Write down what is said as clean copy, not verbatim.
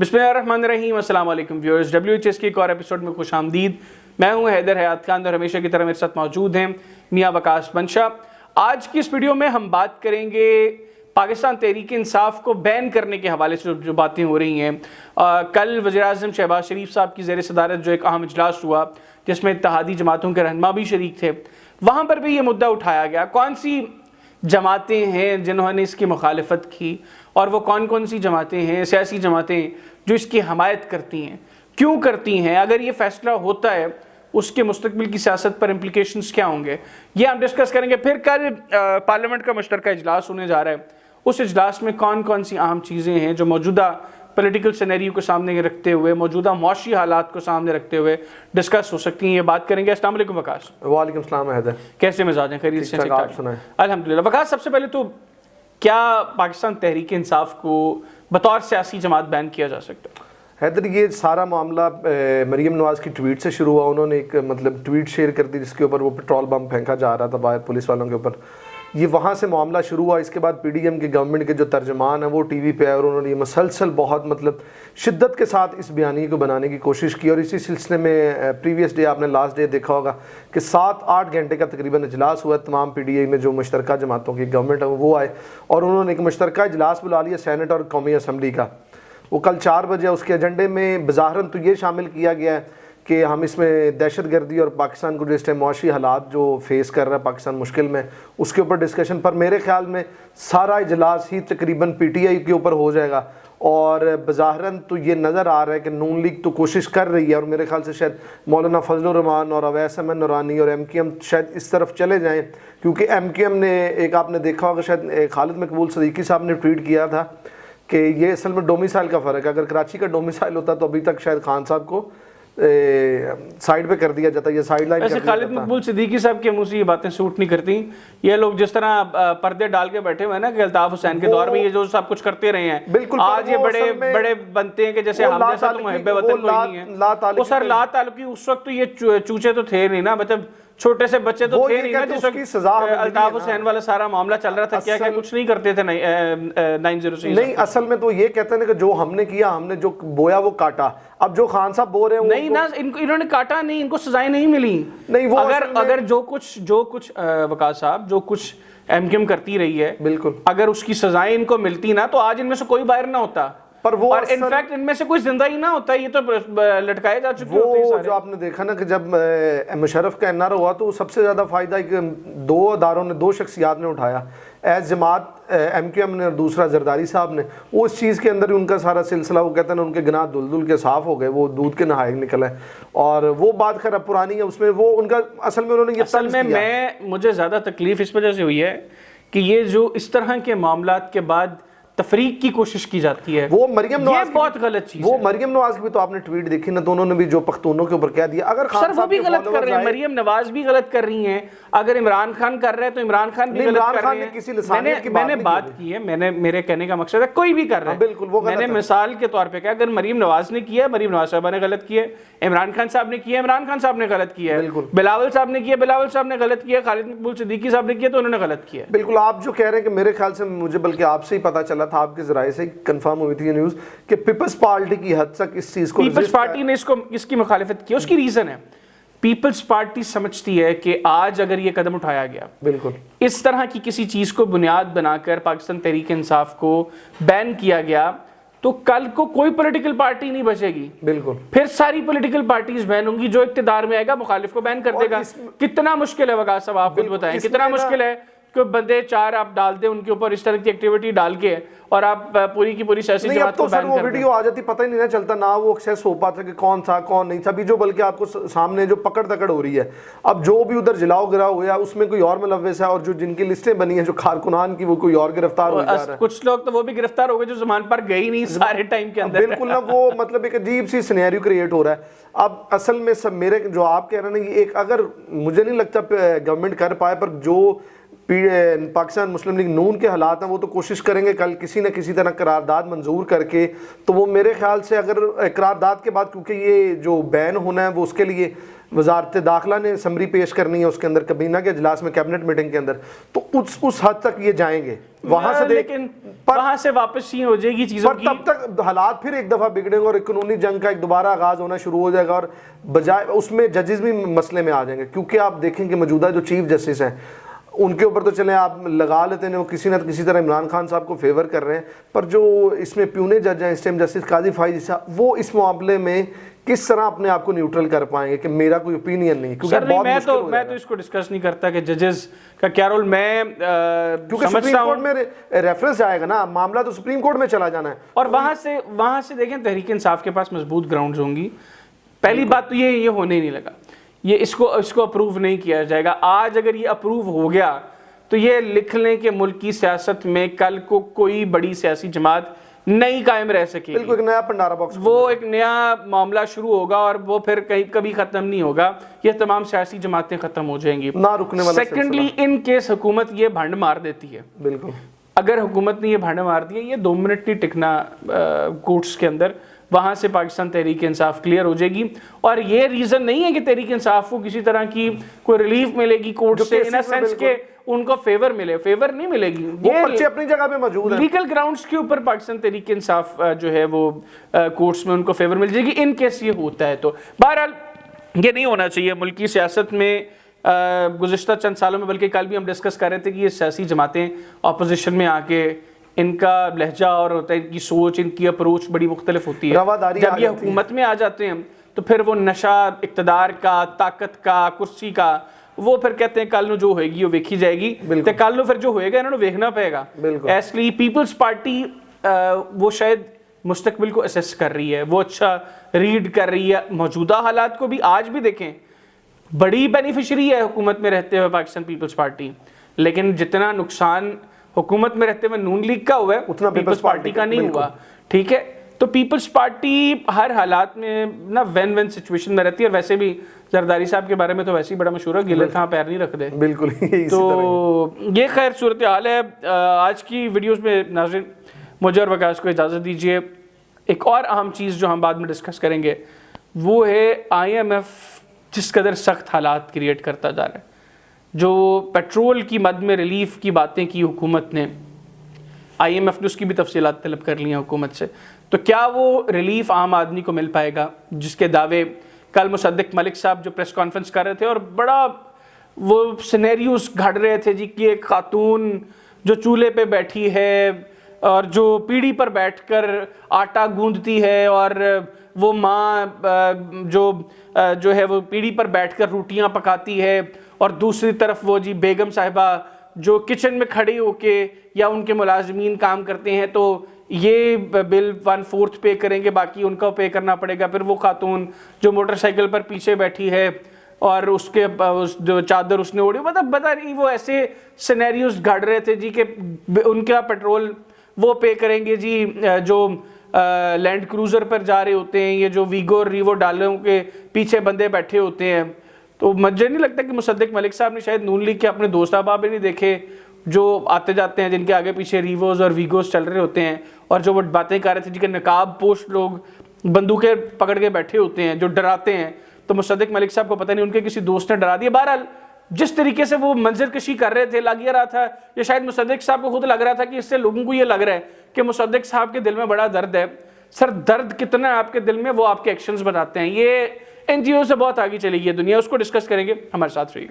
बिस्मिल्लाहिर्रहमानिर्रहीम। अस्सलाम वालेकुम व्यूअर्स, WHS के एक और एपिसोड में खुश आमदीद। मैं हूं हैदर हयात खान और हमेशा की तरह मेरे साथ मौजूद हैं मियाँ वकास बनशा। आज की इस वीडियो में हम बात करेंगे पाकिस्तान तहरीक इंसाफ को बैन करने के हवाले से जो बातें हो रही हैं। कल वज़ीर-ए-आज़म शहबाज शरीफ साहब की ज़ेर सदारत जो एक अहम इजलास हुआ जिसमें इत्तेहादी जमातों के रहनुमा भी शरीक थे, वहाँ पर भी ये मुद्दा उठाया गया कौन सी जमातें हैं जिन्होंने इसकी मुखालफत की और वो कौन कौन सी जमातें हैं, सियासी जमातें जो इसकी हमायत करती हैं, क्यों करती हैं, अगर ये फ़ैसला होता है उसके मुस्तकबिल की सियासत पर इम्प्लिकेशंस क्या होंगे, ये हम डिस्कस करेंगे। फिर कल पार्लियामेंट का मुश्तरका इजलास होने जा रहा है, उस इजलास में कौन कौन सी अहम चीज़ें हैं जो मौजूदा पॉलिटिकल सिनेरियो को सामने रखते हुए, मौजूदा मौशी हालात को सामने रखते हुए डिस्कस हो सकती हैं, ये बात करेंगे। अस्सलाम वालेकुम वकास। वालेकुम सलाम हैदर, कैसे मिजाज हैं? खैरियत से? आप सुनाएं। अल्हम्दुलिल्लाह। वकास, सबसे पहले तो क्या पाकिस्तान तहरीक इंसाफ को बतौर सियासी जमात बैन किया जा सकता है? हैदर, ये सारा मामला मरीम नवाज़ की ट्वीट से शुरू हुआ। उन्होंने एक ट्वीट शेयर कर दी जिसके ऊपर वो पेट्रोल बम फेंका जा रहा था बाहर पुलिस वालों के ऊपर। ये वहाँ से मामला शुरू हुआ। इसके बाद PDM के गवर्नमेंट के जो तर्जमान है वो TV पे आए और उन्होंने ये मसलसल बहुत शिद्दत के साथ इस बयानी को बनाने की कोशिश की। और इसी सिलसिले में प्रीवियस डे, आपने लास्ट डे देखा होगा कि 7-8 घंटे का तकरीबन इजलास हुआ। तमाम PDI में जो मुश्तरका जमातों की गवर्नमेंट है वो आए और उन्होंने एक मुश्तरका इजलास बुला लिया सेनेट और कौमी असम्बली का। वो कल 4 बजे। उसके एजेंडे में बज़ाहरन तो ये शामिल किया गया है कि हम इसमें दहशत गर्दी और पाकिस्तान को जिस टाइम मुआशी हालात जो फेस कर रहा है पाकिस्तान मुश्किल में, उसके ऊपर डिस्कशन। पर मेरे ख्याल में सारा इजलास ही तकरीबन PTI के ऊपर हो जाएगा। और बज़ाहरन तो ये नज़र आ रहा है कि नून लीग तो कोशिश कर रही है और मेरे ख्याल से शायद मौलाना फजलुर रहमान और अवैस अहमद नूरानी और MKM शायद इस तरफ चले जाएँ, क्योंकि MKM ने एक, आपने देखा होगा शायद खालिद मकबूल सदीकी साहब ने ट्वीट किया था कि ये असल में डोमिसाइल का फ़र्क है। अगर कराची का डोमिसाइल होता तो अभी तक शायद खान साहब को साइड पे कर दिया जाता, ये साइड लाइन। ऐसे खालिद मकबूल सिद्दीकी साहब के मुंह से ये बातें सूट नहीं करती। ये लोग जिस तरह पर्दे डाल के बैठे हुए हैं ना कि अल्ताफ हुसैन के दौर में ये जो सब कुछ करते रहे हैं, बिल्कुल आज ये बड़े बड़े बनते हैं कि जैसे हम जैसा तो मुहब्बे वतन कोई नहीं है। वो सर ला ताल्लुकी उस वक्त तो ये चूचे तो थे नहीं ना, मतलब छोटे से बच्चे तो थे नहीं ना जिस वक्त अल्ताफ हुसैन वाला सारा मामला चल रहा था। क्या क्या कुछ नहीं करते थे 906 नहीं। असल में तो ये कहते हैं कि जो हमने किया, हमने जो बोया वो काटा। अब जो खान साहब बोल रहे हैं नहीं ना, इन्होंने काटा नहीं, इनको सजाएं नहीं मिली। नहीं, वो अगर जो कुछ वकास साहब जो कुछ MKM करती रही है, बिल्कुल अगर उसकी सजाएं इनको मिलती ना तो आज इनमें से कोई बाहर ना होता। पर वो और इनफैक्ट इनमें से कोई जिंदा ही ना होता, ये तो लटकाए जा चुके होते हैं सारे। जो आपने देखा ना कि जब मुशर्रफ का NR हुआ तो सबसे ज़्यादा फ़ायदा दो शख्सियात ने उठाया, एज जमात MKM ने और दूसरा जरदारी साहब ने। वो इस चीज़ के अंदर ही उनका सारा सिलसिला, वो कहते हैं उनके गनाह दुल के साफ़ हो गए, वो दूध के नहाए निकला है। और वो बात खैर पुरानी है, उसमें वो उनका असल में उन्होंने असल में मुझे ज़्यादा तकलीफ़ इस वजह से हुई है कि ये जो इस तरह के मामलात के बाद तफरीक की कोशिश की जाती है, वो मरियम नवाज की बहुत गलत चीज है। वो मरियम नवाज की भी तो आपने ट्वीट देखी ना, तो उन्होंने भी जो पख्तूनों के ऊपर कह दिया। अगर सर वो भी गलत कर रहे हैं, मरियम नवाज भी गलत कर रही हैं। अगर इमरान खान कर रहे हैं तो इमरान खान भी गलत कर रहे हैं। मैंने बात की है, मेरे कहने का मकसद है कोई भी कर रहा है, बिल्कुल वो मैंने मिसाल के तौर पर कहा अगर मरियम नवाज ने किया, मरियम नवाज साहब ने गलत किया, इमरान खान साहब ने किया, इमरान खान साहब ने गलत किया, बिलावल साहब ने किया, बिलावल साहब ने गलत किया, खालिद मकबूल सिद्दीकी साहब ने किया तो उन्होंने गलत किया। बिल्कुल आप जो कह रहे हैं कि मेरे ख्याल से, मुझे बल्कि आपसे ही पता चला था, आपके जराए से कंफर्म हुई थी ये न्यूज़ कि पीपल्स पार्टी की हद तक इस चीज़ को, पीपल्स पार्टी ने इसकी मुखालिफत की। उसकी रीज़न है, पीपल्स पार्टी समझती है कि आज अगर ये कदम उठाया गया, बिल्कुल इस तरह की किसी चीज़ को बुनियाद बनाकर पाकिस्तान तहरीक इंसाफ को बैन किया गया तो कल को कोई पॉलिटिकल पार्टी नहीं बचेगी। बिल्कुल फिर सारी पॉलिटिकल पार्टीज बैन होंगी, जो इक्तिदार में आएगा मुखालिफ को बैन कर देगा। कितना मुश्किल है वकास साहब, आप खुद बताएं कितना मुश्किल है कि बंदे 4 आप डाल दें उनके ऊपर इस तरह की एक्टिविटी डाल के और आप पूरी की पूरी सियासी जमात को बैन कर दें। वीडियो आ जाती, पता ही नहीं चलता ना, वो एक्सेस हो पाता कि कौन था कौन नहीं था। अभी जो बल्कि आपको सामने जो पकड़ दकड़ हो रही है, अब जो भी उधर जलाओ गिराओ हुआ उसमें कोई और मुलव्विस है और जो जिनकी लिस्टें बनी है जो कारकुनान की, वो कोई और गिरफ्तार हो जा रहा है। कुछ लोग तो वो भी गिरफ्तार हो गए जो ज़मान पर गए ही नहीं सारे टाइम के अंदर। बिल्कुल ना, वो एक अजीब सी सिनेरियो क्रिएट हो रहा है। अब असल में सब मेरे जो आप कह रहे हैं ना, ये एक, अगर मुझे नहीं लगता गवर्नमेंट कर पाए, पर जो پاکستان مسلم لیگ نون کے حالات ہیں وہ تو کوشش کریں گے کل کسی نہ کسی طرح قرارداد منظور کر کے. تو وہ میرے خیال سے اگر قرارداد کے بعد، کیونکہ یہ جو بین ہونا ہے وہ اس کے لیے وزارت داخلہ نے سمری پیش کرنی ہے اس کے اندر کابینہ کے اجلاس میں، کیبنٹ میٹنگ کے اندر، تو اس حد تک یہ جائیں گے وہاں سے. لیکن وہاں سے واپس ہی ہو جائے گی چیزوں کی، تب تک حالات پھر ایک دفعہ بگڑیں گے اور ایک قانونی جنگ کا ایک دوبارہ آغاز ہونا شروع ہو جائے گا، اور بجائے اس میں ججز بھی مسئلے میں آ جائیں گے. کیونکہ آپ دیکھیں کہ موجودہ جو چیف جسٹس ہیں ان کے اوپر تو چلیں آپ لگا لیتے ہیں، وہ کسی نہ کسی طرح عمران خان صاحب کو فیور کر رہے ہیں، پر جو اس میں پیونے جج ہیں اس ٹائم جسٹس قاضی فائز صاحب، وہ اس معاملے میں کس طرح اپنے آپ کو نیوٹرل کر پائیں گے کہ میرا کوئی اوپینین نہیں. میں تو اس کو ڈسکس نہیں کرتا کہ ججز کا کیا رول، میں کیونکہ سپریم کورٹ میں ریفرنس جائے گا نا، معاملہ تو سپریم کورٹ میں چلا جانا ہے. اور وہاں سے دیکھیں تحریک انصاف کے پاس مضبوط گراؤنڈز ہوں گی. پہلی بات تو یہ ہونے ہی نہیں لگا، یہ اس کو اپروو نہیں کیا جائے گا. آج اگر یہ اپروو ہو گیا تو یہ لکھ لیں کہ ملک کی سیاست میں کل کو کوئی بڑی سیاسی جماعت نہیں قائم رہ سکے. بالکل ایک نیا پنڈارا باکس، وہ ایک نیا معاملہ شروع ہوگا اور وہ پھر کبھی ختم نہیں ہوگا. یہ تمام سیاسی جماعتیں ختم ہو جائیں گی نہ رکنے والا. سیکنڈلی ان کیس حکومت یہ بھنڈ مار دیتی ہے، بالکل اگر حکومت نے یہ بھنڈ مار دیا، یہ 2 منٹ نہیں ٹکنا کورٹس کے اندر، وہاں سے پاکستان تحریک انصاف کلیئر ہو جائے گی. اور یہ ریزن نہیں ہے کہ تحریک انصاف کو کسی طرح کی کوئی ریلیف ملے گی کورٹ سے، ان سینس کہ ان کو فیور نہیں ملے گی. وہ پرچے اپنی جگہ پہ موجود ہیں، لیگل گراؤنڈز کے اوپر پاکستان تحریک انصاف جو ہے وہ کورٹس میں ان کو فیور مل جائے گی ان کیس یہ ہوتا ہے. تو بہرحال یہ نہیں ہونا چاہیے ملک کی سیاست میں. گزشتہ چند سالوں میں، بلکہ کل بھی ہم ڈسکس کر رہے تھے کہ یہ سیاسی جماعتیں اپوزیشن میں آ کے ان کا لہجہ اور ہوتا ہے، ان کی سوچ، ان کی اپروچ بڑی مختلف ہوتی ہے. جب یہ حکومت میں آ جاتے ہیں تو پھر وہ نشہ اقتدار کا، طاقت کا، کرسی کا، وہ پھر کہتے ہیں کل نو جو ہوئے گی وہ ویکھی جائے گی، تو کل نو پھر جو ہوئے گا انہوں نے ویکھنا پڑے گا. اس لیے پیپلز پارٹی وہ شاید مستقبل کو اسیس کر رہی ہے، وہ اچھا ریڈ کر رہی ہے موجودہ حالات کو بھی. آج بھی دیکھیں بڑی بینیفیشری ہے حکومت میں رہتے ہوئے پاکستان پیپلز پارٹی، لیکن جتنا نقصان حکومت میں رہتے ہوئے نون لیگ کا ہوا ہے اتنا پیپلز پارٹی کا نہیں ہوا. ٹھیک ہے، تو پیپلز پارٹی ہر حالات میں نا وین وین سچویشن میں رہتی ہے. اور ویسے بھی زرداری صاحب کے بارے میں تو ویسے ہی بڑا مشہور ہے، گلے تھاں پیر نہیں رکھ دے. بالکل. تو یہ خیر صورتحال ہے آج کی ویڈیوز میں. ناظرین مجھے اور وکاس کو اجازت دیجیے. ایک اور اہم چیز جو ہم بعد میں ڈسکس کریں گے وہ ہے IMF جس قدر سخت حالات کریٹ کرتا جا رہا ہے. جو پیٹرول کی مد میں ریلیف کی باتیں کی حکومت نے، IMF نے اس کی بھی تفصیلات طلب کر لی ہیں حکومت سے. تو کیا وہ ریلیف عام آدمی کو مل پائے گا جس کے دعوے کل مصدق ملک صاحب جو پریس کانفرنس کر رہے تھے اور بڑا وہ سینیریوز گھڑ رہے تھے جی کہ ایک خاتون جو چولہے پہ بیٹھی ہے اور جو پیڑھی پر بیٹھ کر آٹا گوندتی ہے، اور وہ ماں جو ہے وہ پیڑھی پر بیٹھ کر روٹیاں پکاتی ہے، اور دوسری طرف وہ جی بیگم صاحبہ جو کچن میں کھڑی ہو کے یا ان کے ملازمین کام کرتے ہیں، تو یہ بل 1/4 پے کریں گے، باقی ان کا پے کرنا پڑے گا. پھر وہ خاتون جو موٹر سائیکل پر پیچھے بیٹھی ہے اور اس کے جو چادر اس نے اوڑھی، مطلب پتہ نہیں وہ ایسے سینیریوز گھڑ رہے تھے جی کہ ان کا پیٹرول وہ پے کریں گے جی جو لینڈ کروزر پر جا رہے ہوتے ہیں، یہ جو ویگو اور ریوو ڈالوں کے پیچھے بندے بیٹھے ہوتے ہیں. تو مجھے نہیں لگتا کہ مصدق ملک صاحب نے شاید نون لیگ کے اپنے دوست احباب بھی نہیں دیکھے جو آتے جاتے ہیں جن کے آگے پیچھے ریووز اور ویگوز چل رہے ہوتے ہیں، اور جو وہ باتیں کر رہے تھے جی کہ نقاب پوش لوگ بندوقیں پکڑ کے بیٹھے ہوتے ہیں جو ڈراتے ہیں. تو مصدق ملک صاحب کو پتہ نہیں ان کے کسی دوست نے ڈرا دیا. بہرحال جس طریقے سے وہ منظر کشی کر رہے تھے، لگ یہ رہا تھا، یا شاید مصدق صاحب کو خود لگ رہا تھا کہ اس سے لوگوں کو یہ لگ رہا ہے کہ مصدق صاحب کے دل میں بڑا درد ہے. سر درد کتنا ہے آپ کے دل میں وہ آپ کے ایکشنز بتاتے ہیں. یہ NGO سے بہت آگے چلی گئی ہے دنیا، اس کو ڈسکس کریں گے. ہمارے ساتھ رہیے.